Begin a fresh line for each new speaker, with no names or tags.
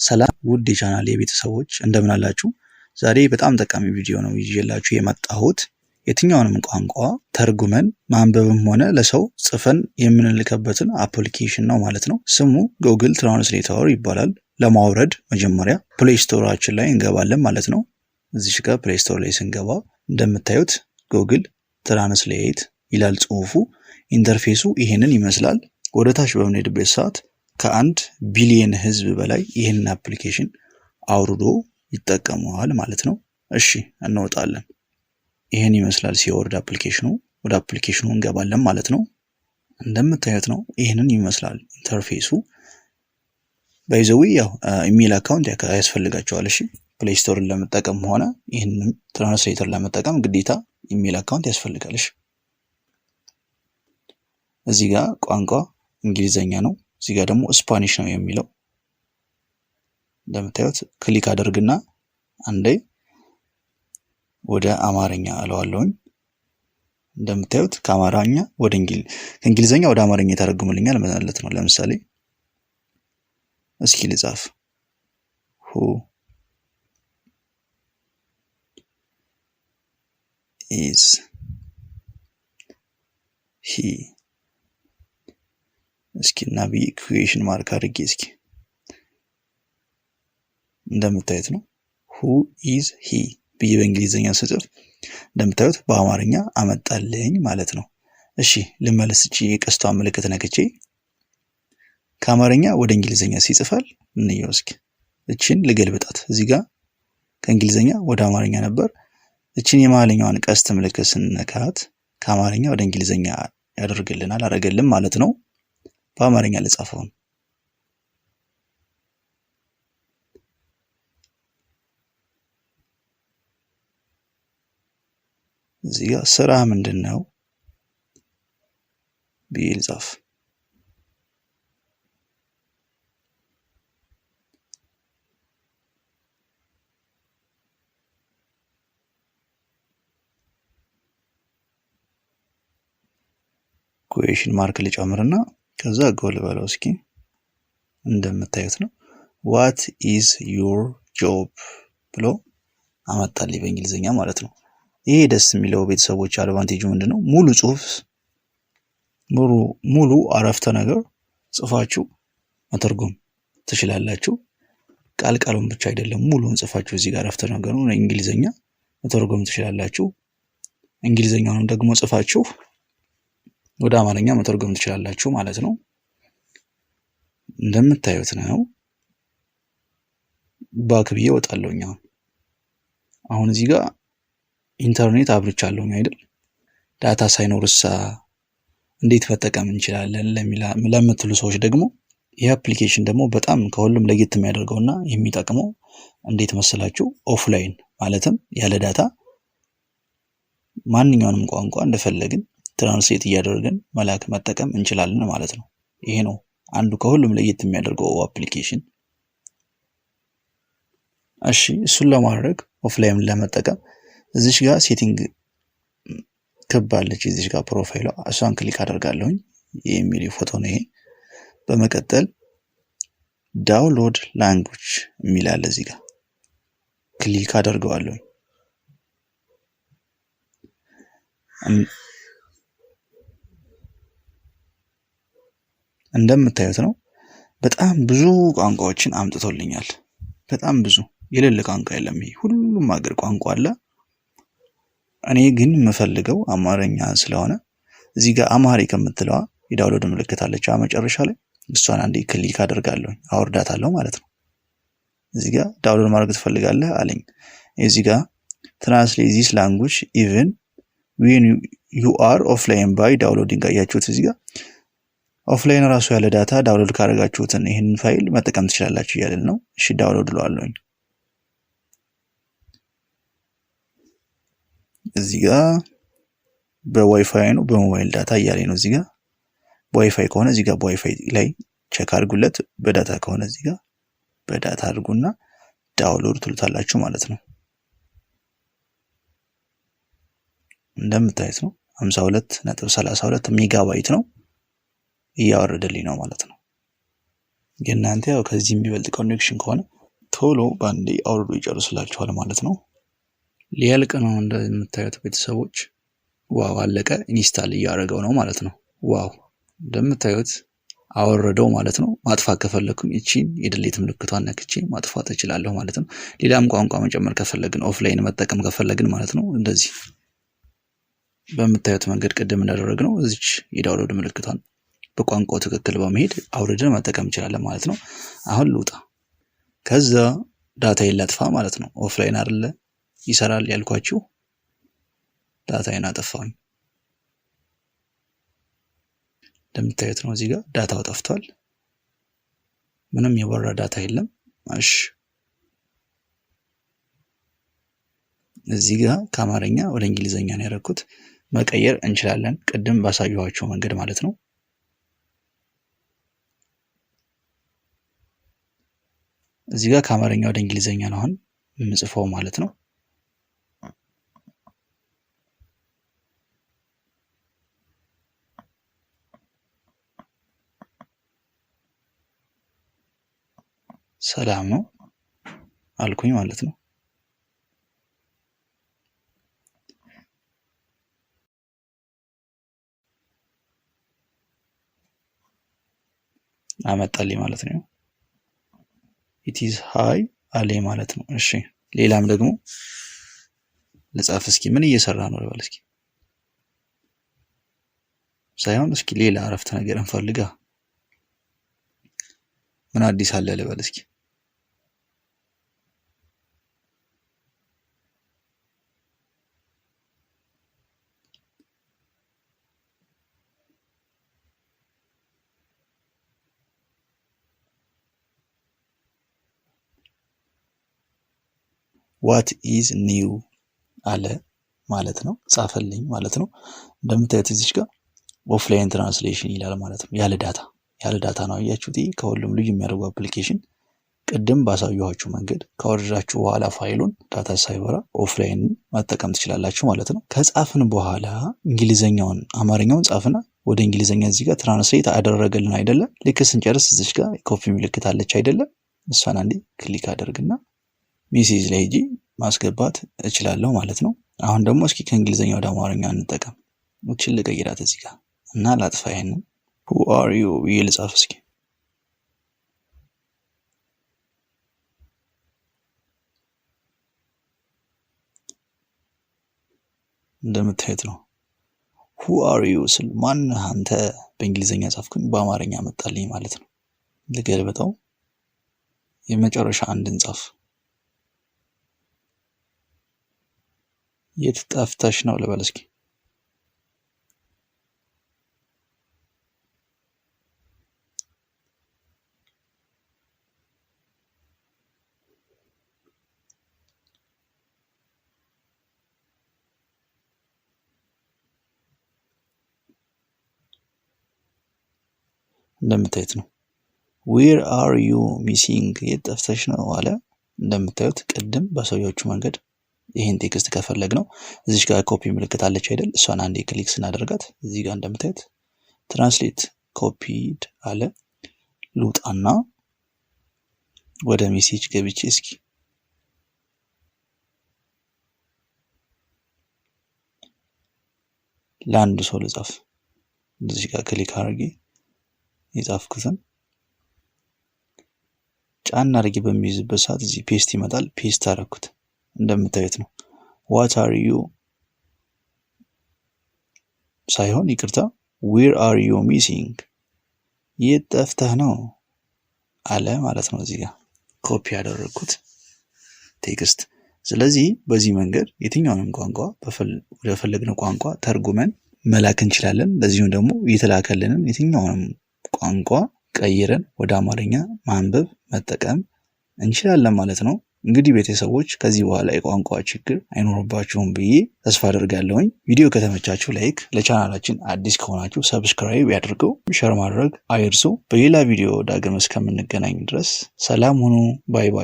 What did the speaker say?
ሰላም ውድ የቻናሌ ቤተሰቦች እንደምን አላችሁ? ዛሬ በጣም ጠቃሚ ቪዲዮ ነው ይዤላችሁ የመጣሁት። የትኛውንም ቋንቋ ተርጉመን ማንበብም ሆነ ለሰው ጽፈን የምንልከበትን አፕሊኬሽን ነው ማለት ነው። ስሙ ጉግል ትራንስሌተር ይባላል። ለማውረድ መጀመሪያ ፕሌይ ስቶራችን ላይ እንገባለን ማለት ነው። እዚህ ጋር ፕሌይ ስቶር ላይ ስንገባ እንደምታዩት ጉግል ትራንስሌት ይላል ጽሁፉ። ኢንተርፌሱ ይሄንን ይመስላል። ወደ ታች በምንሄድበት ሰዓት ከአንድ ቢሊየን ህዝብ በላይ ይሄንን አፕሊኬሽን አውርዶ ይጠቀመዋል ማለት ነው። እሺ እንወጣለን። ይሄን ይመስላል ሲወርድ አፕሊኬሽኑ። ወደ አፕሊኬሽኑ እንገባለን ማለት ነው። እንደምታዩት ነው ይሄንን ይመስላል ኢንተርፌሱ። ባይዘዊ ያው ኢሜል አካውንት ያስፈልጋቸዋል። እሺ ፕሌይ ስቶርን ለመጠቀም ሆነ ይሄንን ትራንስሌተር ለመጠቀም ግዴታ ኢሜል አካውንት ያስፈልጋል። እሺ እዚህ ጋር ቋንቋ እንግሊዘኛ ነው። እዚህ ጋር ደግሞ ስፓኒሽ ነው የሚለው። እንደምታዩት ክሊክ አድርግና አንዴ ወደ አማርኛ አለዋለሁኝ። እንደምታዩት ከአማርኛ ወደ ከእንግሊዘኛ ወደ አማርኛ ተረጉምልኛል ማለት ነው። ለምሳሌ እስኪ ልጻፍ who is he እስኪ እና ኢኩዌሽን ማርክ አድርጌ እስኪ እንደምታዩት ነው who is he ብዬ በእንግሊዘኛ ስጽፍ እንደምታዩት በአማርኛ አመጣልኝ ማለት ነው። እሺ ልመለስ። እቺ የቀስቷ ምልክት ነክቼ ከአማርኛ ወደ እንግሊዘኛ ሲጽፋል እንየው እስኪ። እቺን ልገልብጣት። እዚህ ጋር ከእንግሊዘኛ ወደ አማርኛ ነበር። እቺን የመሃለኛዋን ቀስት ምልክት ስንነካት ከአማርኛ ወደ እንግሊዘኛ ያደርግልናል አረጋግልን ማለት ነው። በአማርኛ ልጻፈው። እዚህ ጋር ስራ ምንድነው ቢል ጻፍ። ኩዌሽን ማርክ ልጨምርና ከዛ ጎል በለው እስኪ። እንደምታዩት ነው what is your job ብሎ አመጣልኝ በእንግሊዘኛ ማለት ነው። ይሄ ደስ የሚለው ቤተሰቦች አድቫንቴጁ ምንድነው? ሙሉ ጽሁፍ ሙሉ አረፍተ ነገር ጽፋችሁ መተርጎም ትችላላችሁ። ቃሉን ብቻ አይደለም ሙሉን ጽፋችሁ እዚህ ጋር አረፍተ ነገሩን እንግሊዘኛ መተርጎም ትችላላችሁ። እንግሊዘኛውንም ደግሞ ጽፋችሁ ወደ አማርኛ መተርጎም ትችላላችሁ ማለት ነው። እንደምታዩት ነው። ባክ ብዬ ወጣለሁኝ። አሁን እዚህ ጋር ኢንተርኔት አብርቻለሁኝ አይደል? ዳታ ሳይኖርሳ እንዴት መጠቀም እንችላለን ለምትሉ ሰዎች ደግሞ ይህ አፕሊኬሽን ደግሞ በጣም ከሁሉም ለየት የሚያደርገውና የሚጠቅመው እንዴት መሰላችሁ? ኦፍላይን ማለትም ያለ ዳታ ማንኛውንም ቋንቋ እንደፈለግን ትራንስሌት እያደረግን መላክ መጠቀም እንችላለን ማለት ነው። ይሄ ነው አንዱ ከሁሉም ለየት የሚያደርገው አፕሊኬሽን። እሺ እሱን ለማድረግ ኦፍላይን ለመጠቀም እዚሽ ጋር ሴቲንግ ከባለች እዚሽ ጋር ፕሮፋይሏ እሷን ክሊክ አደርጋለሁኝ። የሚል ፎቶ ነው ይሄ። በመቀጠል ዳውንሎድ ላንጉዌጅ የሚል አለ እዚህ ጋር ክሊክ አደርገዋለሁኝ። እንደምታዩት ነው በጣም ብዙ ቋንቋዎችን አምጥቶልኛል። በጣም ብዙ የሌለ ቋንቋ የለም። ይሄ ሁሉም ሀገር ቋንቋ አለ። እኔ ግን የምፈልገው አማርኛ ስለሆነ እዚህ ጋር አማሪክ የምትለዋ የዳውንሎድ ምልክት አለች መጨረሻ ላይ እሷን አንዴ ክሊክ አደርጋለሁ አወርዳታለሁ ማለት ነው። እዚህ ጋር ዳውንሎድ ማድረግ ትፈልጋለህ አለኝ። እዚህ ጋር ትራንስሌት ዚስ ላንጉዌጅ ኢቭን when you are offline by downloading አያችሁት። እዚህ ጋር ኦፍላይን ራሱ ያለ ዳታ ዳውንሎድ ካደረጋችሁትን ይሄንን ፋይል መጠቀም ትችላላችሁ እያለን ነው። እሺ ዳውንሎድ ለዋለሁኝ። እዚህ ጋር በዋይፋይ ነው በሞባይል ዳታ እያለኝ ነው። እዚህ ጋር በዋይፋይ ከሆነ እዚህ ጋር በዋይፋይ ላይ ቼክ አድርጉለት። በዳታ ከሆነ እዚህ ጋር በዳታ አድርጉና ዳውንሎድ ትሉታላችሁ ማለት ነው። እንደምታዩት ነው 52.32 ሜጋባይት ነው እያወረደልኝ ነው ማለት ነው። የእናንተ ያው ከዚህ የሚበልጥ ኮኔክሽን ከሆነ ቶሎ ባንዴ አውርዶ ይጨርስላችኋል ማለት ነው። ሊያልቅ ነው እንደምታዩት ቤተሰቦች። ዋው አለቀ። ኢንስታል እያደረገው ነው ማለት ነው። ዋው እንደምታዩት አወረደው ማለት ነው። ማጥፋት ከፈለኩኝ እቺን የድሌት ምልክቷን ነክቼ ማጥፋት እችላለሁ ማለት ነው። ሌላም ቋንቋ መጨመር ከፈለግን ኦፍላይን መጠቀም ከፈለግን ማለት ነው እንደዚህ በምታዩት መንገድ ቅድም እንዳደረግነው እዚች የዳውንሎድ ምልክቷን በቋንቋው ትክክል በመሄድ አውርደን መጠቀም እንችላለን ማለት ነው። አሁን ልውጣ። ከዛ ዳታዬን ላጥፋ ማለት ነው። ኦፍላይን አይደለ ይሰራል ያልኳችሁ። ዳታዬን አጠፋሁኝ። እንደምታዩት ነው እዚህ ጋር ዳታው ጠፍቷል። ምንም የወራ ዳታ የለም። እሺ እዚህ ጋር ከአማርኛ ወደ እንግሊዘኛ ነው ያደረኩት። መቀየር እንችላለን ቅድም ባሳየኋችሁ መንገድ ማለት ነው። እዚህ ጋር ከአማርኛ ወደ እንግሊዘኛ ነው አሁን የምጽፈው ማለት ነው። ሰላም ነው አልኩኝ ማለት ነው። አመጣልኝ ማለት ነው። it is high አለ ማለት ነው። እሺ ሌላም ደግሞ ልጻፍ እስኪ። ምን እየሰራ ነው ልበል እስኪ። ሳይሆን እስኪ ሌላ አረፍተ ነገር እንፈልጋ። ምን አዲስ አለ ልበል እስኪ። what is new አለ ማለት ነው። ጻፈልኝ ማለት ነው። እንደምታዩት እዚች ጋር ኦፍላይን ትራንስሌሽን ይላል ማለት ነው። ያለ ዳታ ነው። አያችሁት? ከሁሉም ልዩ የሚያደርገው አፕሊኬሽን ቅድም ባሳየኋችሁ መንገድ ካወረዳችሁ በኋላ ፋይሉን ዳታ ሳይበራ ኦፍላይን መጠቀም ትችላላችሁ ማለት ነው። ከጻፍን በኋላ እንግሊዘኛውን አማርኛውን ጻፍና ወደ እንግሊዘኛ እዚህ ጋር ትራንስሌት አደረገልን አይደለም? ልክ ስንጨርስ እዚች ጋር ኮፒ ምልክት አለች አይደለም? እሷን አንዴ ክሊክ አደርግና ሜሴጅ ላይ ሄጄ ማስገባት እችላለሁ ማለት ነው። አሁን ደግሞ እስኪ ከእንግሊዘኛ ወደ አማርኛ እንጠቀም። እቺን ልቀይራት እዚህ ጋር እና ላጥፋ። ይሄንን who are you ብዬ ልጻፍ እስኪ። እንደምታዩት ነው who are you ስል ማን አንተ በእንግሊዘኛ ጻፍኩኝ፣ በአማርኛ መጣልኝ ማለት ነው። ልገልበጠው። የመጨረሻ አንድን ጻፍ። የት ጠፍተሽ ነው ልበል እስኪ። እንደምታዩት ነው where are you missing የት ጠፍተሽ ነው አለ። እንደምታዩት ቅድም በሰውዮቹ መንገድ ይሄን ቴክስት ከፈለግ ነው እዚች ጋር ኮፒ ምልክት አለች አይደል? እሷን አንዴ ክሊክ ስናደርጋት እዚህ ጋር እንደምታዩት ትራንስሌት ኮፒድ አለ። ልውጣና ወደ ሜሴጅ ገብቼ እስኪ ለአንድ ሰው ልጻፍ። እዚህ ጋር ክሊክ አድርጌ የጻፍኩትን ጫና አድርጌ በሚይዝበት ሰዓት እዚህ ፔስት ይመጣል። ፔስት አደረኩት። እንደምታዩት ነው what are you ሳይሆን ይቅርታ where are you missing የት ጠፍተህ ነው አለ ማለት ነው። እዚህ ጋር ኮፒ ያደረኩት ቴክስት። ስለዚህ በዚህ መንገድ የትኛውንም ቋንቋ ወደ ፈለግነው ቋንቋ ተርጉመን መላክ እንችላለን። ለዚሁም ደግሞ የተላከልንን የትኛውንም ቋንቋ ቀይረን ወደ አማርኛ ማንበብ መጠቀም እንችላለን ማለት ነው። እንግዲህ ቤተሰቦች ከዚህ በኋላ የቋንቋ ችግር አይኖርባችሁም ብዬ ተስፋ አደርጋለሁኝ። ቪዲዮ ከተመቻችሁ ላይክ፣ ለቻናላችን አዲስ ከሆናችሁ ሰብስክራይብ ያድርጉ፣ ሼር ማድረግ አይርሱ። በሌላ ቪዲዮ ዳግም እስከምንገናኝ ድረስ ሰላም ሁኑ። ባይ ባይ።